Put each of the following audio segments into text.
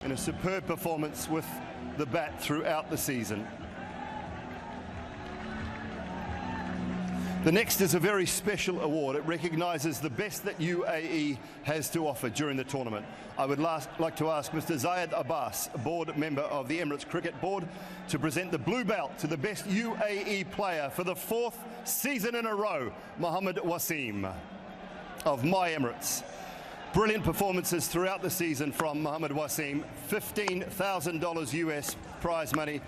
and a superb performance with the bat throughout the season. The next is a very special award. It recognises the best that UAE has to offer during the tournament. I would like to ask Mr. Zayed Abbas, a board member of the Emirates Cricket Board, to present the blue belt to the best UAE player for the 4th season in a row, Mohammed Wasim of My Emirates. Brilliant performances throughout the season from Mohammed Wasim, $15,000 US prize money,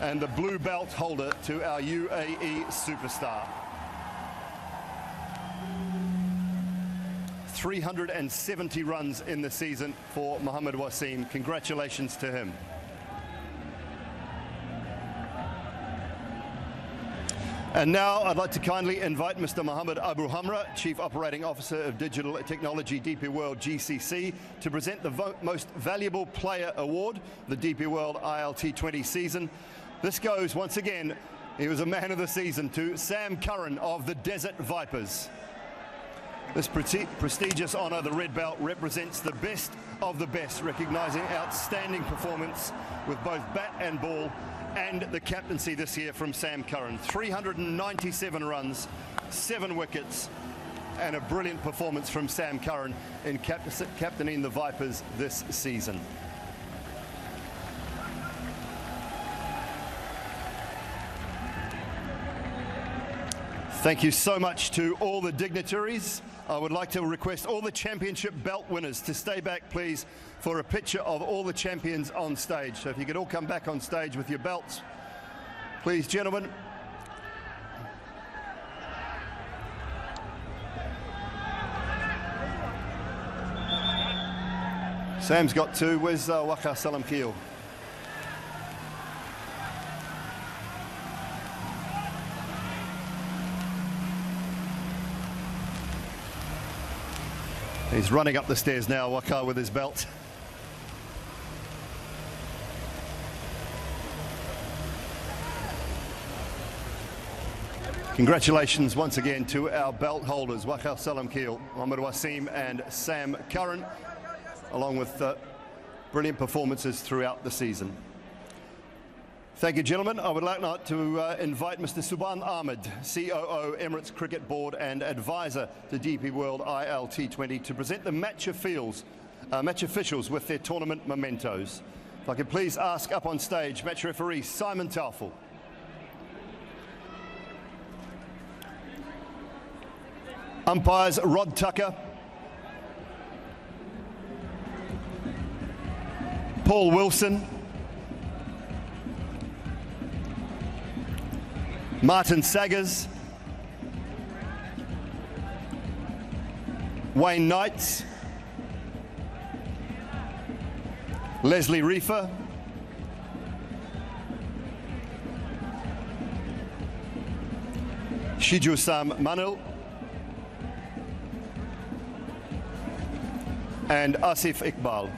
and the blue belt holder to our UAE superstar. 370 runs in the season for Mohammed Wasim. Congratulations to him. And now I'd like to kindly invite Mr. Mohammed Abu Hamra, Chief Operating Officer of Digital Technology DP World GCC, to present the Most Valuable Player Award, the DP World ILT20 season. This goes, once again, he was a man of the season, to Sam Curran of the Desert Vipers. This prestigious honour, the red belt, represents the best of the best, recognising outstanding performance with both bat and ball, and the captaincy this year from Sam Curran. 397 runs, 7 wickets, and a brilliant performance from Sam Curran in captaining the Vipers this season. Thank you so much to all the dignitaries. I would like to request all the championship belt winners to stay back, please, for a picture of all the champions on stage. So if you could all come back on stage with your belts, please, gentlemen. Sam's got 2. Where's Waka Salam Keel? He's running up the stairs now, Waka, with his belt. Congratulations once again to our belt holders, Waka Salam Keel, Mohammed Wasim and Sam Curran, along with brilliant performances throughout the season. Thank you, gentlemen. I would like now to invite Mr. Subhan Ahmed, COO, Emirates Cricket Board and advisor to DP World ILT20, to present the match officials with their tournament mementos. If I could please ask up on stage match referee Simon Taufel. Umpires Rod Tucker, Paul Wilson, Martin Saggers, Wayne Knights, Leslie Reefer, Shiju Sam Manil, and Asif Iqbal.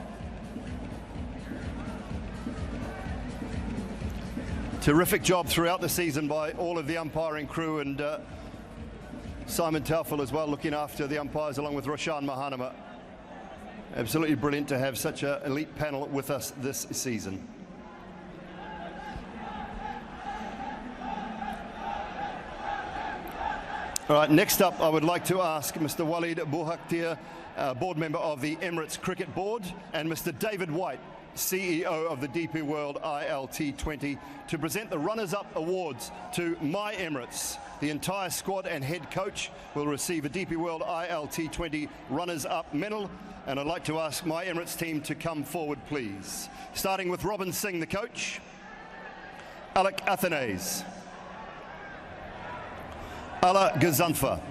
Terrific job throughout the season by all of the umpiring crew, and Simon Taufel as well, looking after the umpires along with Roshan Mahanama. Absolutely brilliant to have such an elite panel with us this season. All right, next up I would like to ask Mr. Walid Bouhaktir, board member of the Emirates Cricket Board, and Mr. David White, CEO of the DP World ILT20, to present the runners-up awards to My Emirates. The entire squad and head coach will receive a DP World ILT20 runners-up medal, and I'd like to ask My Emirates team to come forward, please. Starting with Robin Singh, the coach, Alec Athanase, Ala Gazanfa,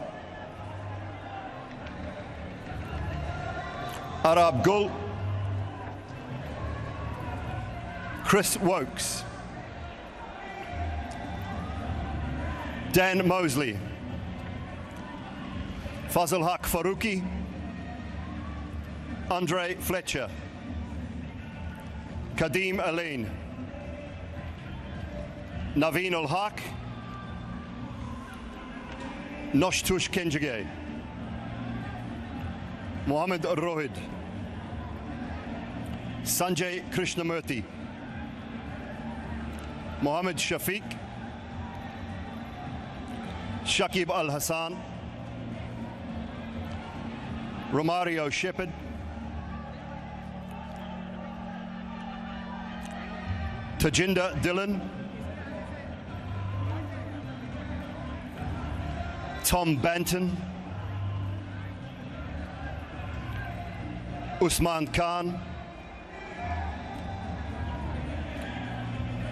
Arab Gul, Chris Wokes, Dan Mosley, Fazil Haq Faruqi, Andre Fletcher, Kadeem Alain, Naveen ul Haq, Noshtush Kenjage, Mohammed Rohid, Sanjay Krishnamurthy, Mohammed Shafiq, Shakib Al Hassan, Romario Shepherd, Tajinder Dillon, Tom Banton, Usman Khan,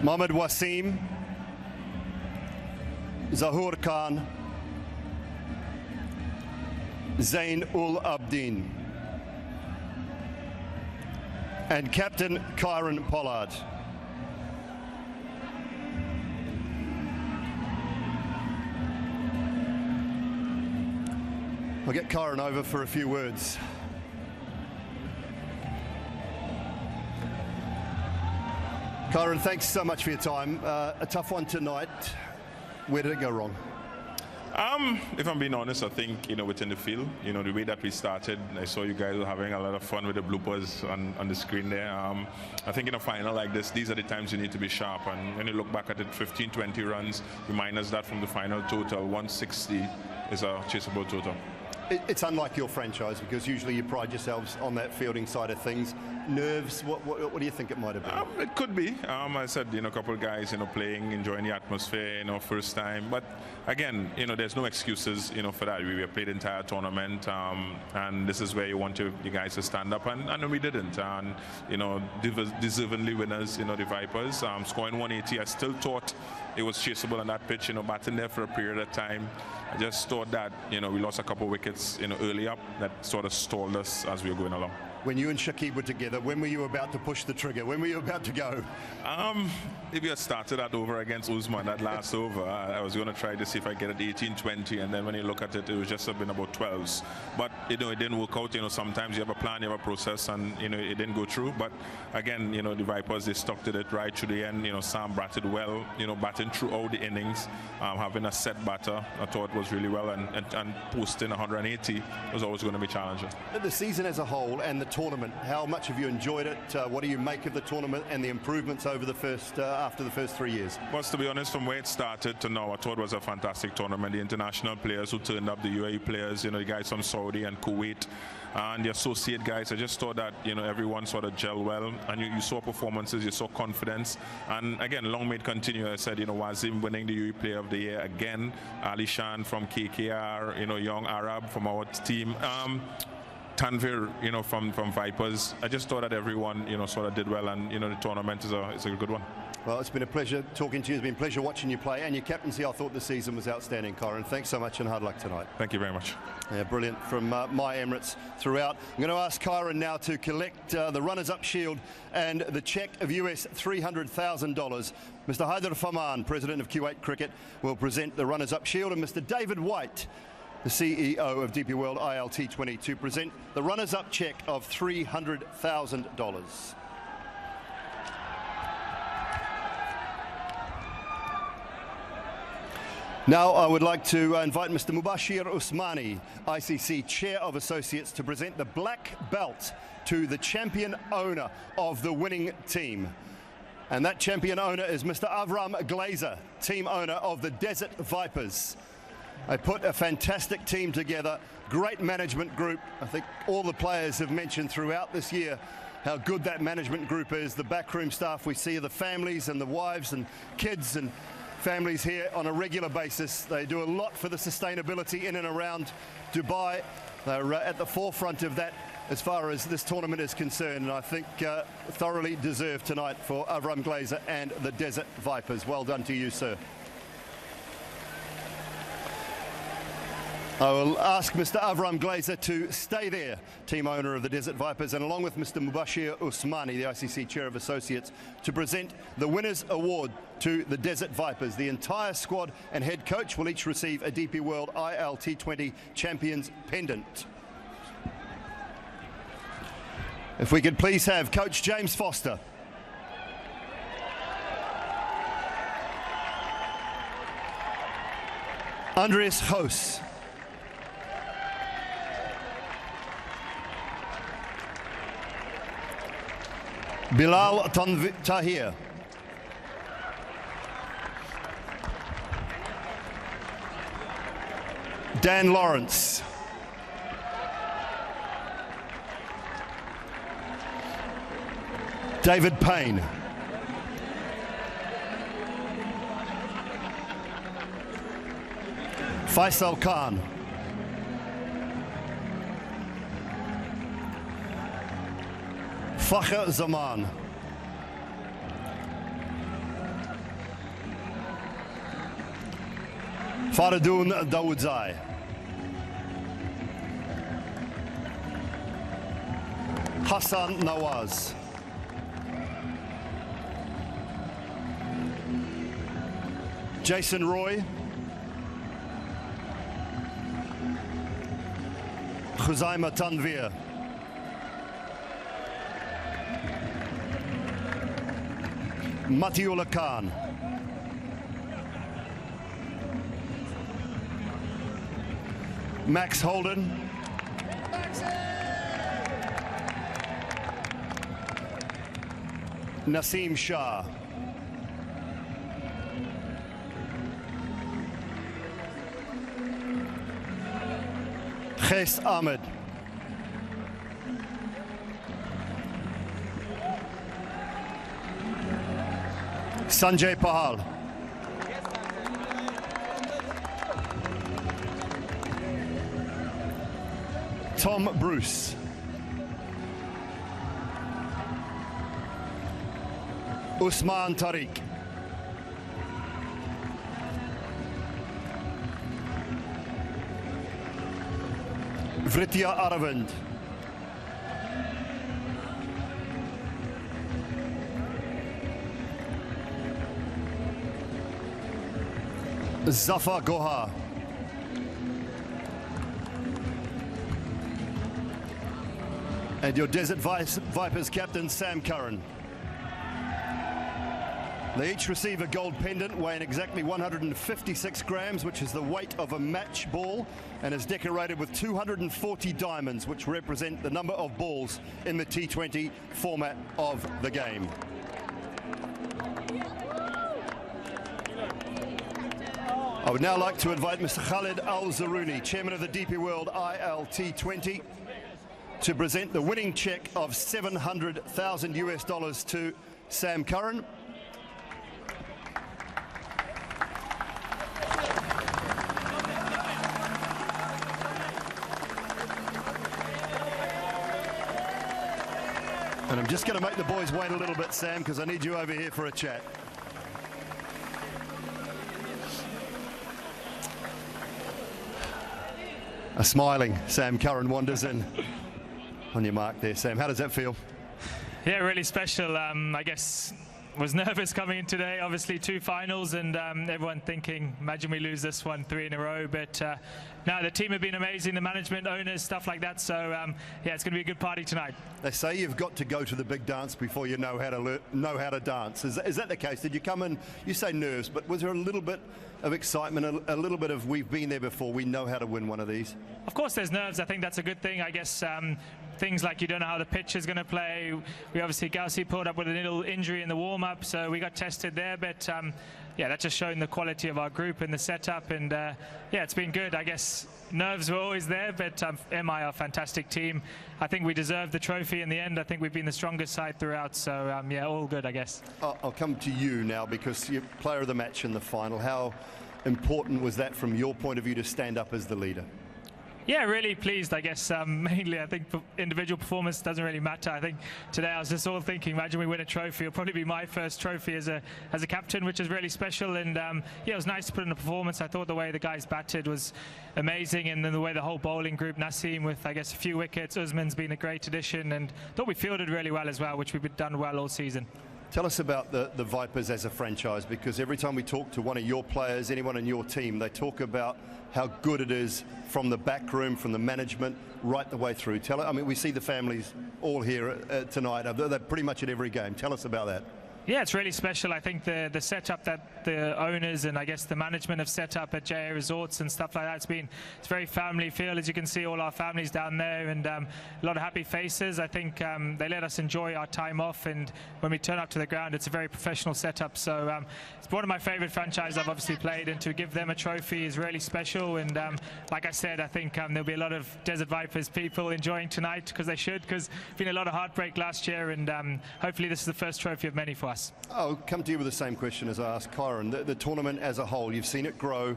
Mohammad Wasim, Zahur Khan, Zain Ul Abdin, and Captain Kyron Pollard. I'll get Kyron over for a few words. Kyron, thanks so much for your time. A tough one tonight. Where did it go wrong? If I'm being honest, I think, within the field, the way that we started, I saw you guys were having a lot of fun with the bloopers on the screen there. I think in a final like this, these are the times you need to be sharp. And when you look back at it, 15, 20 runs, you minus that from the final total, 160 is a chaseable total. It's unlike your franchise, because usually you pride yourselves on that fielding side of things. Nerves, what do you think it might have been? It could be. I said, a couple of guys, playing, enjoying the atmosphere, first time. But again, there's no excuses, for that. We played the entire tournament, and this is where you want you guys to stand up, and we didn't. And, deservingly winners, the Vipers, scoring 180. I still thought it was chaseable on that pitch, batting there for a period of time. I just thought that, we lost a couple of wickets, early up, that sort of stalled us as we were going along. When you and Shakib were together, when were you about to push the trigger? When were you about to go? If you had started that over against Usman, that last over, I was going to try to see if I get it 18-20, and then when you look at it, it was just been about 12s. But, it didn't work out. Sometimes you have a plan, you have a process, and, it didn't go through. But, again, the Vipers, they stuck to it right through the end. Sam batted well, batting throughout the innings, having a set batter, I thought was really well, and posting 180 was always going to be challenging. The season as a whole and the tournament, how much have you enjoyed it? What do you make of the tournament and the improvements over the first after the first 3 years? Well, to be honest, from where it started to now, I thought it was a fantastic tournament. The international players who turned up, the UAE players, the guys from Saudi and Kuwait, and the associate guys, I just thought that, everyone sort of gel well, and you saw performances, you saw confidence, and again, long may it continue. I said, Wazim winning the UAE Player of the Year again, Ali Shan from KKR, young Arab from our team, Tanvir, from Vipers. I just thought that everyone, sort of did well, and, the tournament is a good one. Well, it's been a pleasure talking to you. It's been a pleasure watching you play, and your captaincy, I thought the season was outstanding, Kyron. Thanks so much, and hard luck tonight. Thank you very much. Yeah, brilliant from my Emirates throughout. I'm going to ask Kyron now to collect the runners-up shield and the cheque of US $300,000. Mr. Haider Faman, President of Kuwait Cricket, will present the runners-up shield, and Mr. David White, the CEO of DP World ILT20, to present the runners-up cheque of $300,000. Now I would like to invite Mr. Mubashir Usmani, ICC Chair of Associates, to present the black belt to the champion owner of the winning team. And that champion owner is Mr. Avram Glazer, team owner of the Desert Vipers. They put a fantastic team together, great management group. I think all the players have mentioned throughout this year how good that management group is. The backroom staff, we see the families and the wives and kids and families here on a regular basis. They do a lot for the sustainability in and around Dubai. They're at the forefront of that as far as this tournament is concerned, and I think thoroughly deserved tonight for Avram Glazer and the Desert Vipers. Well done to you, sir. I will ask Mr. Avram Glazer to stay there, team owner of the Desert Vipers, and along with Mr. Mubashir Usmani, the ICC Chair of Associates, to present the Winners' Award to the Desert Vipers. The entire squad and head coach will each receive a DP World ILT20 Champions Pendant. If we could please have Coach James Foster. Andreas Hoos. Bilal Tahir. Dan Lawrence. David Payne. Faisal Khan. Fakhr Zaman. Faridun Daoudzai. Hassan Nawaz. Jason Roy. Khuzaima Tanvir. Matiullah Khan. Max Holden. Naseem Shah. Khes Ahmed. Sanjay Pahal. Tom Bruce. Usman Tariq. Vritya Aravind. Zafar Gohar. And your Desert Vipers captain, Sam Curran. They each receive a gold pendant weighing exactly 156 grams, which is the weight of a match ball, and is decorated with 240 diamonds, which represent the number of balls in the T20 format of the game. I would now like to invite Mr. Khalid Al-Zaruni, chairman of the DP World ILT20, to present the winning check of 700,000 US dollars to Sam Curran. And I'm just going to make the boys wait a little bit, Sam, because I need you over here for a chat. A smiling Sam Curran wanders in. On your mark there, Sam. How does that feel? Yeah, really special. I guess was nervous coming in today. Obviously 2 finals, and everyone thinking, imagine we lose this one 3 in a row. But no, the team have been amazing, the management, owners, stuff like that. So yeah, it's going to be a good party tonight. They say you've got to go to the big dance before you know how to dance. Is that the case? Did you come in? You say nerves, but was there a little bit of excitement, a little bit of we've been there before, we know how to win one of these? Of course there's nerves. I think that's a good thing. I guess things like you don't know how the pitch is going to play. We obviously, Gausi pulled up with a little injury in the warm-up, so we got tested there. But yeah, that's just showing the quality of our group and the setup. And yeah, it's been good. I guess nerves were always there, but MI are a fantastic team. I think we deserved the trophy in the end. I think we've been the strongest side throughout. So yeah, all good, I guess. I'll come to you now, because you're player of the match in the final. How important was that from your point of view to stand up as the leader? Yeah, really pleased. I guess mainly I think individual performance doesn't really matter. I think today I was just all thinking, imagine we win a trophy. It'll probably be my first trophy as a captain, which is really special. And yeah, it was nice to put in a performance. I thought the way the guys batted was amazing, and then the way the whole bowling group, Naseem with I guess a few wickets, Usman's been a great addition, and thought we fielded really well as well, which we've done well all season. Tell us about the Vipers as a franchise, because every time we talk to one of your players, anyone in your team, they talk about how good it is from the back room, from the management, right the way through. I mean, we see the families all here tonight. They're pretty much at every game. Tell us about that. Yeah, it's really special. I think the setup that the owners and I guess the management have set up at JA Resorts and stuff like that, it's very family feel. As you can see, all our families down there, and a lot of happy faces. I think they let us enjoy our time off, and when we turn up to the ground, it's a very professional setup. So it's one of my favorite franchises I've obviously played, and to give them a trophy is really special. And like I said, I think there'll be a lot of Desert Vipers people enjoying tonight, because they should, because there's been a lot of heartbreak last year, and hopefully this is the first trophy of many for us. I'll come to you with the same question as I asked Kyron. The tournament as a whole, you've seen it grow.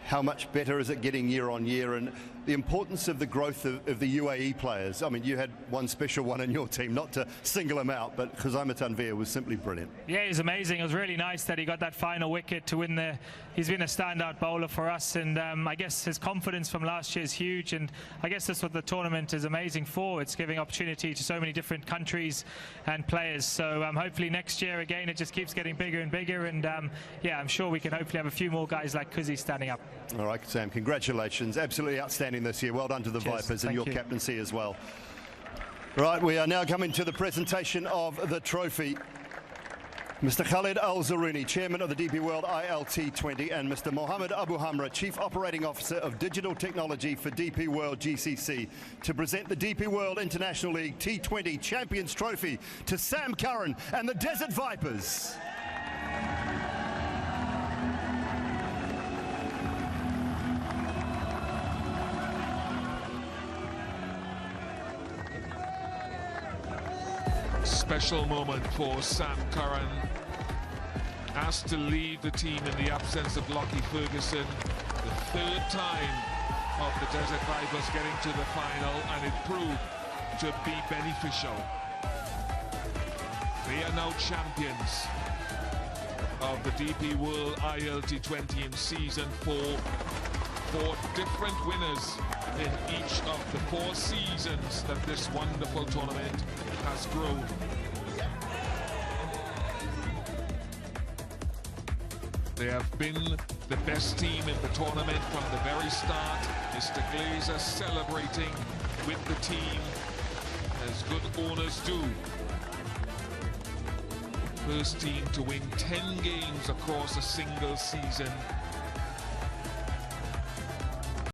How much better is it getting year on year, and the importance of the growth of the UAE players? I mean, you had one special one in your team, not to single him out, but Khuzaima Tanvir was simply brilliant. Yeah, he's amazing. It was really nice that he got that final wicket to win the... He's been a standout bowler for us, and I guess his confidence from last year is huge, and I guess that's what the tournament is amazing for. It's giving opportunity to so many different countries and players. So hopefully next year, again, it just keeps getting bigger and bigger, and yeah, I'm sure we can hopefully have a few more guys like Kuzi standing up. All right, Sam, congratulations. Absolutely outstanding this year. Well done to the Cheers. Vipers and your you. captaincy as well. Right, we are now coming to the presentation of the trophy. Mr. Khalid Al-Zaruni, Chairman of the DP World ILT20, and Mr. Mohammed Abu Hamra, Chief Operating Officer of Digital Technology for DP World GCC, to present the DP World International League T20 Champions Trophy to Sam Curran and the Desert Vipers. Special moment for Sam Curran, asked to leave the team in the absence of Lockie Ferguson. The third time of the Desert Vipers getting to the final, and it proved to be beneficial. They are now champions of the DP World ILT20 in season 4. 4 different winners in each of the 4 seasons that this wonderful tournament has grown. They have been the best team in the tournament from the very start. Mr. Glazer celebrating with the team as good owners do. First team to win 10 games across a single season